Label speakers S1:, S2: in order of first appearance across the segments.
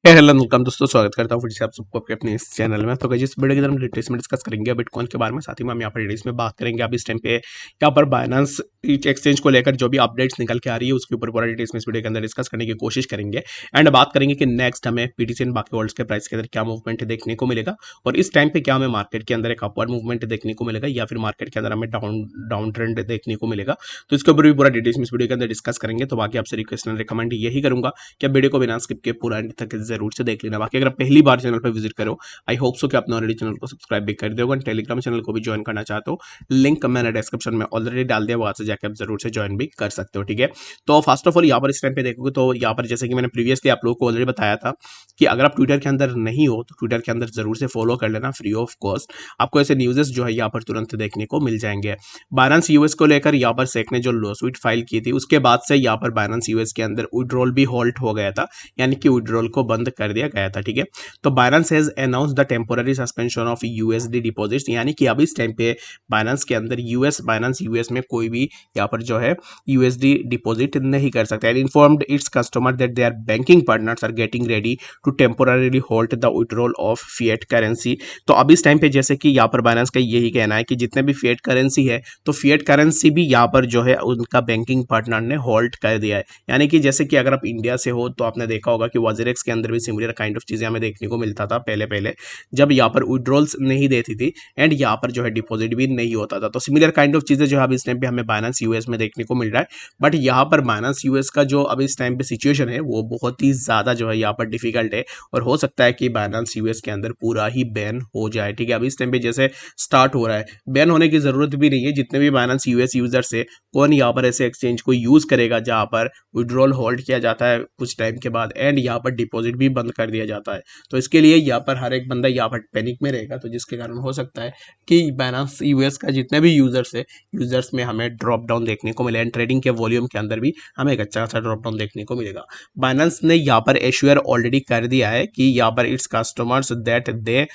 S1: Hello welcome दोस्तों, स्वागत करता हूँ फिर से आप सबको आपके अपने इस चैनल में। तो गाइस, इस वीडियो के अंदर हम डिटेल्स में डिस्कस करेंगे बिटकॉइन के बारे में। साथ ही में हम यहाँ पर डिटेल्स में बात करेंगे अभी इस टाइम पे यहाँ पर बाइनेंस एक्सचेंज को लेकर जो भी अपडेट्स निकल के आ रही है उसके ऊपर पूरा डिटेल्स में इस वीडियो के अंदर डिस्कस करने की कोशिश करेंगे। एंड बात करेंगे कि नेक्स्ट हमें पीटीसी एंड बाकी वर्ल्ड्स के प्राइस के अंदर क्या मूवमेंट देखने को मिलेगा, और इस टाइम पे क्या हमें मार्केट के अंदर एक अपवर्ड मूवमेंट देखने को मिलेगा या फिर मार्केट के अंदर हमें डाउन ट्रेंड देखने को मिलेगा। तो इसके ऊपर भी पूरा डिटेल्स में इस वीडियो के अंदर डिस्कस करेंगे। तो बाकी आपसे रिक्वेस्ट एंड रिकमेंड यही करूंगा कि आप वीडियो को बिना स्किप के पूरा एंड तक जरूर से देख लेना। बाकी अगर आप पहली बार चैनल पर विजिट करो, आई होप सो कि आपने ऑलरेडी चैनल को सब्सक्राइब भी कर दिया होगा। टेलीग्राम चैनल को भी ज्वाइन करना चाहते हो, लिंक मैंने डिस्क्रिप्शन में ऑलरेडी डाल दिया, वहां से जाकर आप जरूर से ज्वाइन भी कर सकते हो। ठीक है, तो फर्स्ट ऑफ ऑल यहाँ पर इस टाइम पे देखोगे तो यहाँ पर जैसे कि मैंने प्रीवियसली आप लोगों को ऑलरेडी बताया था कि अगर आप ट्विटर के अंदर नहीं हो तो ट्विटर के अंदर जरूर से फॉलो कर लेना फ्री ऑफ कॉस्ट। आपको ऐसे न्यूज़ेस जो है यहाँ पर तुरंत देखने को मिल जाएंगे। बाइनेंस यूएस को लेकर यहाँ पर सेक ने जो लॉसूट फाइल की थी उसके बाद से यहाँ पर बाइनेंस यूएस के अंदर विड्रॉल भी हॉल्ट हो गया था, यानी कि विड्रॉल को बंद कर दिया गया था। ठीक है, तो Binance has announce the temporary suspension of USD deposits, यानी कि अभी इस टाइम पे बाइनेंस के अंदर बाइनेंस यूएस में कोई भी यहाँ पर जो है यूएसडी डिपॉजिट नहीं कर सकता। And informed its customer that their banking partners are getting ready to temporarily hold the withdrawal of fiat currency. तो अभी इस टाइम पे जैसे कि यहाँ पर बाइनेंस का यही कहना है कि जितने भी फिएट करेंसी है तो फिएट करेंसी भी यहाँ पर जो है उनका बैंकिंग पार्टनर ने होल्ड कर दिया है। यानी कि जैसे कि अगर आप इंडिया से हो तो आपने देखा होगा कि वजीरेक्स के अंदर भी सिमिलर काइंड ऑफ चीजें हमें देखने को मिलता था पहले पहले, जब यहाँ पर विड्रॉल्स नहीं देती थी एंड यहाँ पर जो है डिपॉजिट भी नहीं होता था। तो सिमिलर काइंड ऑफ चीजें जो है अभी इस टाइम पे हमें बाइनेंस यूएस में देखने को मिल रहा है। बट यहाँ पर बाइनेंस यूएस का जो अभी इस टाइम पे सिचुएशन है वो बहुत ही ज्यादा जो है यहाँ पर डिफिकल्ट है, और हो सकता है कि बाइनेंस यूएस के अंदर पूरा ही बैन हो जाए। ठीक है, अभी इस टाइम पे जैसे स्टार्ट हो रहा है, बैन होने की जरूरत भी नहीं है। जितने भी बाइनेंस यूएस यूजर्स है, कौन यहाँ पर ऐसे एक्सचेंज को यूज करेगा जहाँ पर विड्रॉल होल्ड किया जाता है कुछ टाइम के बाद एंड यहाँ पर डिपॉजिट भी बंद कर दिया जाता है। तो इसके लिए यहाँ पर हर एक बंदा यहाँ पर पैनिक में रहेगा, तो जिसके कारण हो सकता है कि बाइनेंस यूएस का जितने भी यूजर्स है, यूजर्स में हमें ड्रॉप डाउन देखने को मिले एंड ट्रेडिंग के वॉल्यूम के अंदर भी हमें एक अच्छा खासा ड्रॉप डाउन देखने को मिलेगा। बाइनेंस ने यहाँ पर एश्योर ऑलरेडी कर दिया है कि यहाँ पर its customers that they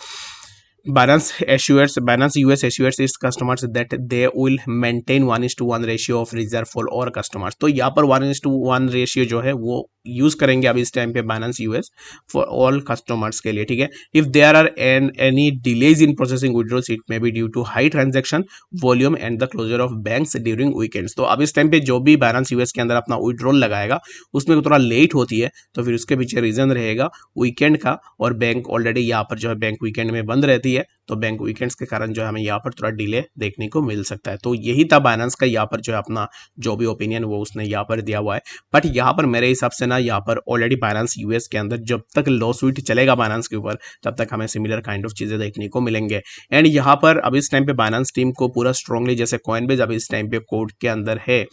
S1: Binance US assures its customers that they will maintain 1:1 ratio of reserve for all customers। तो यहाँ पर 1:1 रेशियो जो है वो यूज करेंगे अभी इस टाइम पे Binance US for all customers के लिए। ठीक है, if there are any delays in processing withdrawals it may be due to high transaction volume and the closure of banks during weekends. तो अब इस टाइम पे जो भी Binance US के अंदर अपना विड्रॉल लगाएगा उसमें थोड़ा लेट होती है, तो फिर उसके पीछे रीजन रहेगा वीकेंड का, और बैंक ऑलरेडी यहाँ पर जो है बैंक वीकेंड में बंद रहती है, तो बैंक वीकेंड्स के कारण जो है हमें यहाँ पर थोड़ा डिले देखने को मिल सकता है। तो यही था बाइनेंस का यहाँ पर जो है अपना जो भी ओपिनियन वो उसने यहाँ पर दिया हुआ है। बट यहाँ पर मेरे हिसाब से ना यहाँ पर ऑलरेडी बाइनेंस यूएस के अंदर जब तक लॉ सूट चलेगा बाइनेंस के ऊपर तब तक हमें सिमिलर काइंड ऑफ चीजें देखने को मिलेंगे। एंड यहाँ पर अभी इस टाइम पे बाइनेंस टीम को पूरा स्ट्रांगली, जैसे कॉइनबेस अभी इस टाइम पे कोर्ट के अंदर है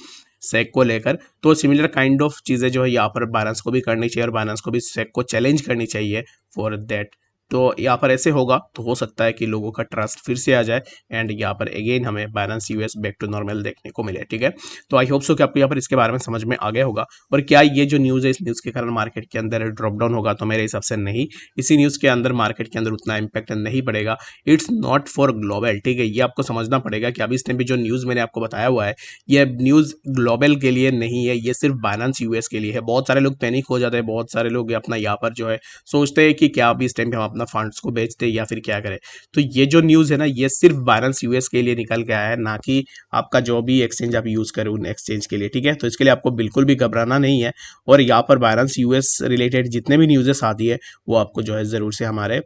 S1: सेक को लेकर, तो सिमिलर काइंड ऑफ चीजें जो है यहाँ पर बाइनेंस को भी करनी चाहिए और बाइनेंस को भी सेक को चैलेंज करनी चाहिए फॉर दैट। तो यहाँ पर ऐसे होगा तो हो सकता है कि लोगों का ट्रस्ट फिर से आ जाए एंड यहाँ पर अगेन हमें Binance US back to normal देखने को मिले। ठीक है, तो आई होप सो कि आपको यहाँ पर इसके बारे में समझ में आ गया होगा। और क्या ये जो न्यूज़ है इस न्यूज़ के कारण मार्केट के अंदर ड्रॉप डाउन होगा, तो मेरे हिसाब से नहीं। इसी न्यूज़ के अंदर मार्केट के अंदर उतना इम्पैक्ट नहीं पड़ेगा। It's not for global. ठीक है, ये आपको समझना पड़ेगा कि अभी इस टाइम पे जो न्यूज़ मैंने आपको बताया हुआ है ये न्यूज़ ग्लोबल के लिए नहीं है, ये सिर्फ बाइनेंस यूएस के लिए है। बहुत सारे लोग पैनिक हो जाते हैं, बहुत सारे लोग अपना यहाँ पर जो है सोचते हैं कि क्या अभी इस टाइम पे हम अपना फंड्स को बेच या फिर क्या करें। तो ये जो न्यूज़ है ना ये सिर्फ बाइनेंस यूएस के लिए निकल के आया है, ना कि आपका जो भी एक्सचेंज आप यूज करें उन एक्सचेंज के लिए। ठीक है, तो इसके लिए आपको बिल्कुल भी घबराना नहीं है। और यहाँ पर बाइनेंस यूएस रिलेटेड जितने भी न्यूज़ेस आती है वो आपको जो है जरूर से हमारे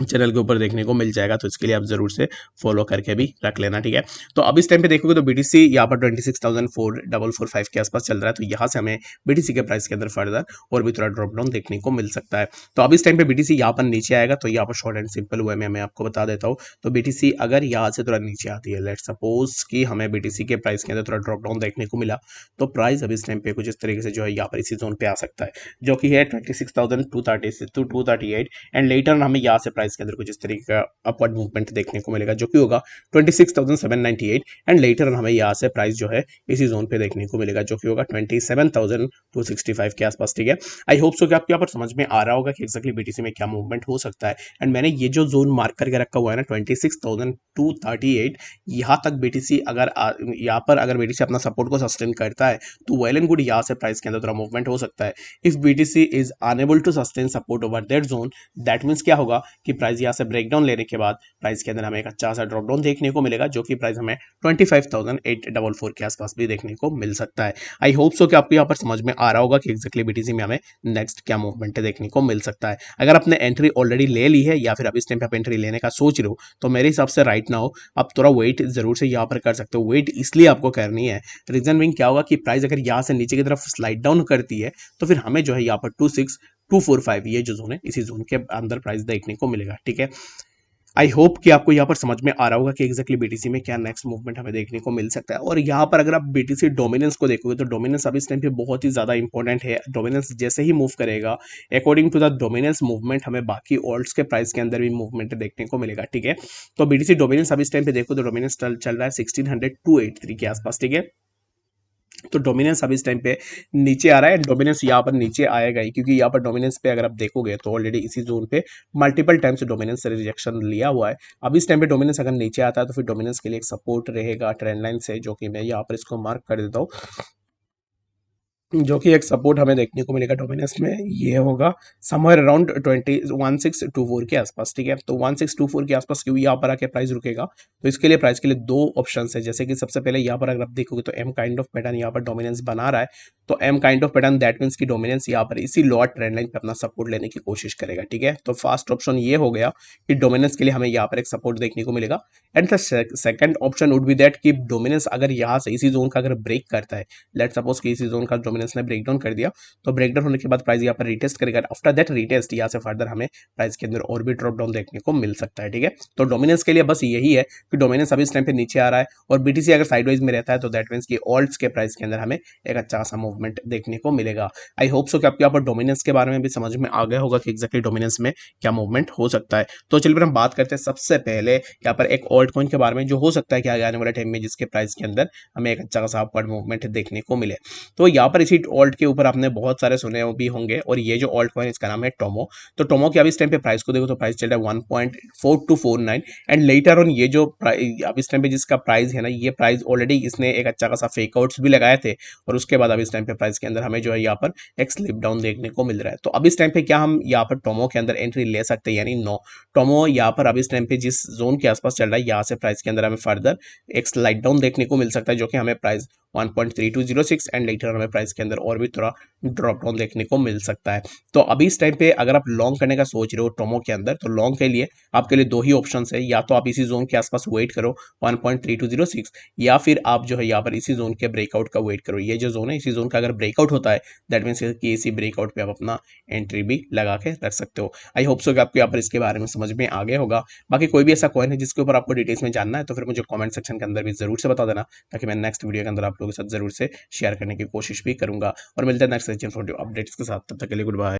S1: चैनल के ऊपर देखने को मिल जाएगा, तो इसके लिए आप जरूर से फॉलो करके भी रख लेना। ठीक है, तो अब इस टाइम पे देखोगे तो बीटीसी यहाँ पर 26,445 के आसपास चल रहा है, तो यहाँ से हमें बीटीसी के प्राइस के अंदर फर्दर और भी थोड़ा ड्रॉप डाउन देखने को मिल सकता है। तो अब इस टाइम पे बीटीसी यहाँ पर नीचे आएगा, तो यहाँ पर शॉर्ट एंड सिंपल वे में मैं आपको बता देता हूँ। तो बीटीसी अगर यहाँ से थोड़ा नीचे आती है, लेट सपोज कि हमें बीटीसी के प्राइस के अंदर थोड़ा ड्रॉप डाउन देखने को मिला, तो प्राइस अब इस टाइम पे कुछ इस तरीके से जो है यहाँ पर इसी जोन पे आ सकता है, जो कि है 26,230 to 238। एंड लेटर हमें यहाँ से प्राइस के अंदर कुछ इस तरीके का अपवर्ड मूवमेंट देखने को मिलेगा, जो कि होगा 26,798 एंड लेटर हमें यहाँ से प्राइस जो है इसी जोन पे देखने को मिलेगा, जो कि होगा 27,265 के आसपास। ठीक है, आई होप सो कि आपको यहाँ पर समझ में आ रहा होगा कि एक्जैक्टली बीटीसी में क्या मूवमेंट हो सकता है। एंड मैंने ये जो जोन मार्क करके रखा हुआ है ना 26,238, यहाँ तक बीटीसी अगर यहाँ पर अगर बीटीसी अपना सपोर्ट को सस्टेन करता है तो वेल एंड गुड, यहाँ से प्राइस के अंदर थोड़ा मूवमेंट हो सकता है। If BTC is unable to sustain support over that zone, that means क्या होगा कि प्राइस यहाँ से ब्रेकडाउन लेने के बाद प्राइस के अंदर हमें एक अच्छा सा ड्रॉप डाउन देखने को मिलेगा, जो कि प्राइस हमें 25,844 के आसपास भी देखने को मिल सकता है। आई होप सो कि आपको यहाँ पर समझ में आ रहा होगा कि एक्जैक्टली बीटीसी में हमें नेक्स्ट क्या मूवमेंट देखने को मिल सकता है। अगर आपने एंट्री ऑलरेडी ले ली है या फिर अभी इस टाइम पे आप एंट्री लेने का सोच रहे हो, तो मेरे हिसाब से राइट नाउ आप थोड़ा वेट जरूर से यहाँ पर कर सकते हो। वेट इसलिए आपको करनी है, रीजन बिंग क्या होगा कि प्राइस अगर यहाँ से नीचे की तरफ स्लाइड डाउन करती है तो फिर हमें जो है यहाँ पर 26,245 ये जो जोन है इसी जोन के अंदर प्राइस देखने को मिलेगा। ठीक है, आई होप कि आपको यहाँ पर समझ में आ रहा होगा कि एक्जैक्टली बीटीसी में क्या नेक्स्ट मूवमेंट हमें देखने को मिल सकता है। और यहाँ पर अगर आप बीटीसी डोमिनेंस को देखोगे तो डोमिनेंस अभी इस टाइम पे बहुत ही ज़्यादा इंपॉर्टेंट है। डोमिनेंस जैसे ही मूव करेगा, according to the dominance movement हमें बाकी ऑल्ट्स के प्राइस के अंदर भी मूवमेंट देखने को मिलेगा। ठीक है, तो बीटीसी डोमिनेंस अभी इस टाइम पे देखो तो डोमिनेंस चल रहा है 1600-283 के आसपास। ठीक है, तो डोमिनेंस अभी इस टाइम पे नीचे आ रहा है। डोमिनेंस यहाँ पर नीचे आएगा ही, क्योंकि यहाँ पर डोमिनेंस पे अगर आप देखोगे तो ऑलरेडी इसी जोन पे मल्टीपल टाइम से डोमिनेंस रिजेक्शन लिया हुआ है। अभी इस टाइम पे डोमिनेंस अगर नीचे आता है तो फिर डोमिनेंस के लिए एक सपोर्ट रहेगा ट्रेंड लाइन से, जो कि मैं यहाँ पर इसको मार्क कर देता हूँ, जो कि एक सपोर्ट हमें देखने को मिलेगा डोमिनेंस में। ये होगा समवेयर अराउंड 1624 के आसपास। ठीक है, तो 1624 के आसपास क्यों यहाँ पर आके प्राइस रुकेगा, तो इसके लिए प्राइस के लिए दो ऑप्शन है। जैसे कि सबसे पहले यहाँ पर अगर आप देखोगे तो एम काइंड ऑफ पैटर्न यहाँ पर डोमिनेंस बना रहा है, तो am kind of pattern that means की डोमिनेंस यहाँ पर इसी लोअर ट्रेंड लाइन पे अपना सपोर्ट लेने की कोशिश करेगा। ठीक है, तो फर्स्ट ऑप्शन ये हो गया कि डोमिनेंस के लिए हमें यहाँ पर एक सपोर्ट देखने को मिलेगा। And the second option would be that कि डोमिनेंस अगर यहाँ से इसी जोन का अगर ब्रेक करता है, लेट सपोज कि इसी जोन का डोमिनेंस ने ब्रेकडाउन कर दिया, तो ब्रेकडाउन होने के बाद प्राइस यहाँ पर रिटेस्ट करेगा। आफ्टर दैट रिटेस्ट यहाँ से फर्दर हमें प्राइस के अंदर और भी ड्रॉप डाउन देखने को मिल सकता है। ठीक है, तो डोमिनेंस के लिए बस यही है कि डोमिनेंस अभी इस टाइम पे नीचे आ रहा है और बीटीसी अगर साइडवाइज में रहता है तो दैट मीन्स कि ऑल्ट्स के प्राइस के अंदर हमें एक अच्छा खासा मूवमेंट देखने को मिलेगा। आई होप सो कि आपको यहाँ पर डोमिनेंस के बारे में भी समझ में आ गया होगा कि एक्जैक्टली डोमिनेंस में क्या मूवमेंट हो सकता है। तो चलिए फिर हम बात करते हैं सबसे पहले यहाँ पर एक ऑल्ट कॉइन के बारे में, जो हो सकता है कि आगे आने वाले टाइम में जिसके प्राइस के अंदर हमें एक अच्छा खासा अपवर्ड मूवमेंट देखने को मिले। तो यहाँ पर इसी ऑल्ट के ऊपर आपने बहुत सारे सुने भी होंगे, और ये जो ऑल्ट कॉइन इसका नाम है टोमो। तो टोमो के अभी इस टाइम पे प्राइस को देखो तो प्राइस चल रहा है 1.4249 एंड लेटर ऑन ये जो अब इस टाइम पे जिसका प्राइस है ना, ये प्राइस ऑलरेडी इसने एक अच्छा खासा फेक आउट्स भी लगाए थे, और उसके बाद अभी इस टाइम पे प्राइस के अंदर हमें जो है यहाँ पर एक स्लिप डाउन देखने को मिल रहा है। तो अब इस टाइम पे क्या हम यहाँ पर टोमो के अंदर एंट्री ले सकते हैं, यानी नो। टोमो यहाँ पर अभी इस टाइम पे जिस जोन के आसपास चल रहा है, यहाँ से प्राइस के अंदर हमें फर्दर एक स्लाइड डाउन देखने को मिल सकता है, जो कि हमें प्राइस 1.3206 एंड लेटर हमें प्राइस के अंदर और भी थोड़ा ड्रॉप डाउन देखने को मिल सकता है। तो अभी इस टाइम पे अगर आप लॉन्ग करने का सोच रहे हो टोमो के अंदर, तो लॉन्ग के लिए आपके लिए दो ही ऑप्शन है, या तो आप इसी जोन के आसपास वेट करो 1.3206, या फिर आप जो है यहाँ पर इसी जोन के ब्रेकआउट का वेट करो। ये जो जोन है इसी जोन का अगर ब्रेकआउट होता है दैट मीन्स कि इसी ब्रेकआउट पे आप अपना एंट्री भी लगा के रख सकते हो। आई होप सो कि आपको यहाँ पर इसके बारे में समझ में आ गया होगा। बाकी कोई भी ऐसा कॉइन है जिसके ऊपर आपको डिटेल्स में जानना है तो फिर मुझे कॉमेंट सेक्शन के अंदर भी जरूर से बता देना, ताकि मैं नेक्स्ट वीडियो के अंदर आप लोगों के साथ जरूर से शेयर करने की कोशिश भी करूंगा। और मिलते हैं नेक्स्ट अपडेट्स के साथ, तब तक के लिए गुड बाय।